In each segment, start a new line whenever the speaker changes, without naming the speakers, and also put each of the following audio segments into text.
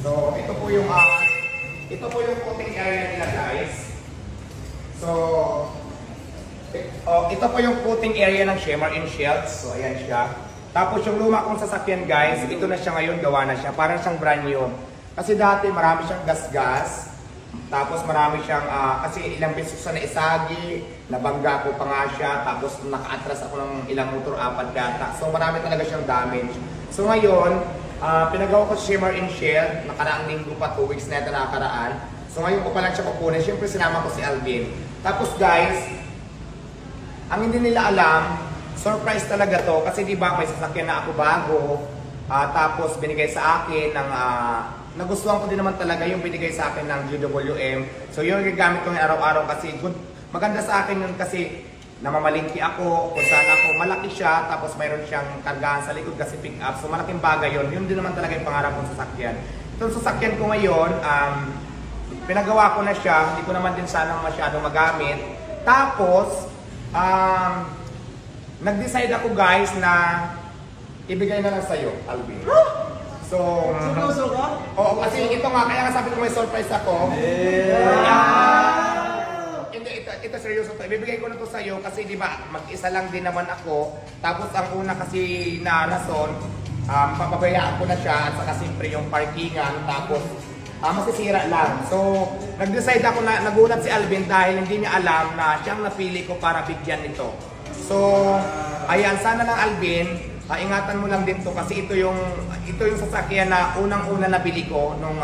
So, ito po yung coating area nila, guys. So, ito po yung coating area ng Shimmer in Shells. So, ayan siya. Tapos yung luma kong sasakyan, guys, ito na siya ngayon, gawa na siya. Parang siyang brand new. Kasi dati marami siyang gas-gas. Tapos marami siyang, kasi ilang beses sa naisagi, nabangga ko pa nga siya. Tapos naka-atras ako ng ilang motor, 4 yata. So, marami talaga siyang damage. So, ngayon, pinagawa ko Shimmer in Shell. Nakaraang linggo pa, 2 weeks na ito nakakaraan. So, ngayon ko pa lang siya kukunin. Siyempre, sinama ko si Alvin. Tapos, guys, ang hindi nila alam, surprise talaga to. Kasi di ba may sasakyan na ako bago. Tapos, binigay sa akin ng... nagustuhan ko din naman talaga yung binigay sa akin ng GWM. So yun gagamit ko ng araw-araw kasi good. Maganda sa akin yun kasi namamalingki ako, kung saan ako, malaki siya, tapos mayroon siyang kargahan sa likod kasi pick up. So malaking bagay yun. Yun din naman talaga yung pangarap kong sasakyan. Itong sasakyan ko ngayon, pinagawa ko na siya, hindi ko naman din sana masyadong magamit. Tapos, nag-decide ako guys na ibigay na lang sa'yo, Alvin. So,
seryoso ka?
Oo, kasi ito nga, kaya nga sabi ko may surprise ako. Hindi, ito seryoso to. Ibibigay ko na to sa'yo kasi di ba, mag-isa lang din naman ako. Tapos ang una kasi na rason, papabayaan ko na siya at saka siyempre yung parkingan. Tapos, masisira lang. So, nag-decide ako na nagulat si Alvin dahil hindi niya alam na siyang napili ko para bigyan nito. So, ayan, sana lang Alvin, ingatan mo lang din to kasi ito yung sasakyan na unang-una nabili ko nung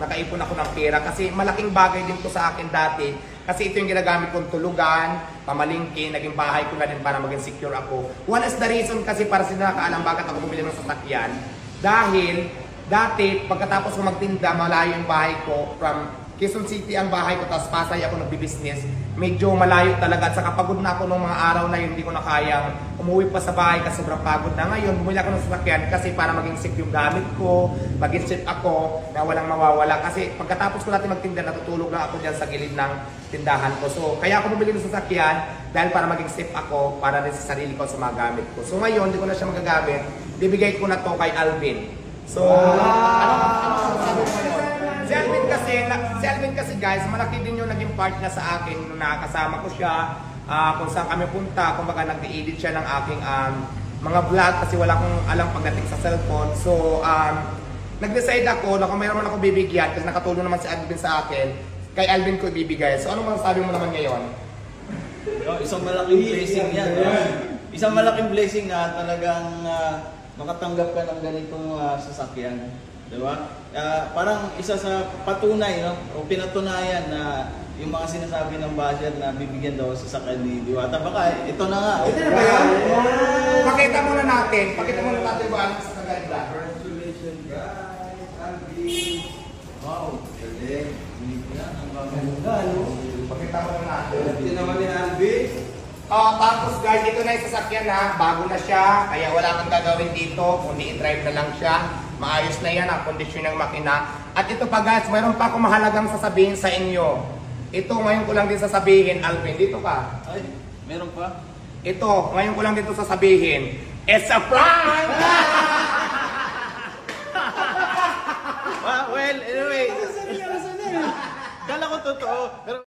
nakaipon ako ng pera kasi malaking bagay din to sa akin dati kasi ito yung ginagamit kong tulugan, pamalingki, naging bahay ko na din para maging secure ako. One is the reason kasi para sila nakaalam bakit ako bumili ng sasakyan dahil dati pagkatapos ko magtinda malayo yung bahay ko from Quezon City ang bahay ko, tapos Pasay ako nagbi-business. Medyo malayo talaga at saka pagod na ako nung mga araw na yun, hindi ko na kayang umuwi pa sa bahay kasi sobrang pagod na. Ngayon, bumili ako ng sasakyan kasi para maging safe yung gamit ko, maging safe ako na walang mawawala. Kasi pagkatapos ko natin magtinda, natutulog lang ako dyan sa gilid ng tindahan ko. So, kaya ako bumili ng sasakyan dahil para maging safe ako, para rin sa sarili ko sa mga gamit ko. So, ngayon, hindi ko na siya magagamit. Bibigay ko na to kay Alvin. So, ano sabi mo ngayon? Si Alvin kasi guys, malaki din yung naging part na sa akin nung nakakasama ko siya, kung saan kami punta, kung baka nag-edit siya ng aking mga vlog kasi wala akong alam pagdating sa cellphone. So, nag-decide ako na kung mayroon man ako bibigyan, kasi nakatulong naman si Alvin sa akin, kay Alvin ko ibibigay. So, anong masasabi mo naman ngayon?
Isang malaking blessing yan. Isang malaking blessing na talagang makatanggap ka ng ganitong sasakyan. Diba? Parang isa sa patunay, no? O pinatunayan na yung mga sinasabi ng basher na bibigyan daw sa sakyan ni Diwata. Baka ito na nga.
Ito na ba yan? Pakita muna natin ba ang sa kaganda?
Congratulations guys, Alvin. Wow, galing. Ang ganda, no?
Pakita muna natin.
Ito naman ni Alvin.
Tapos guys, ito na yung sasakyan ha. Bago na siya, kaya wala kang gagawin dito, kundi i-drive na lang siya. Maayos na yan ang kondisyon ng makina. At ito pa guys, mayroon pa akong mahalagang sasabihin sa inyo. Ito, ngayon ko lang din sasabihin, Alvin, dito ka.
Ay, meron pa?
Ito, ngayon ko lang dito sasabihin. It's a prank!
Well, anyway. Kala ko totoo. Pero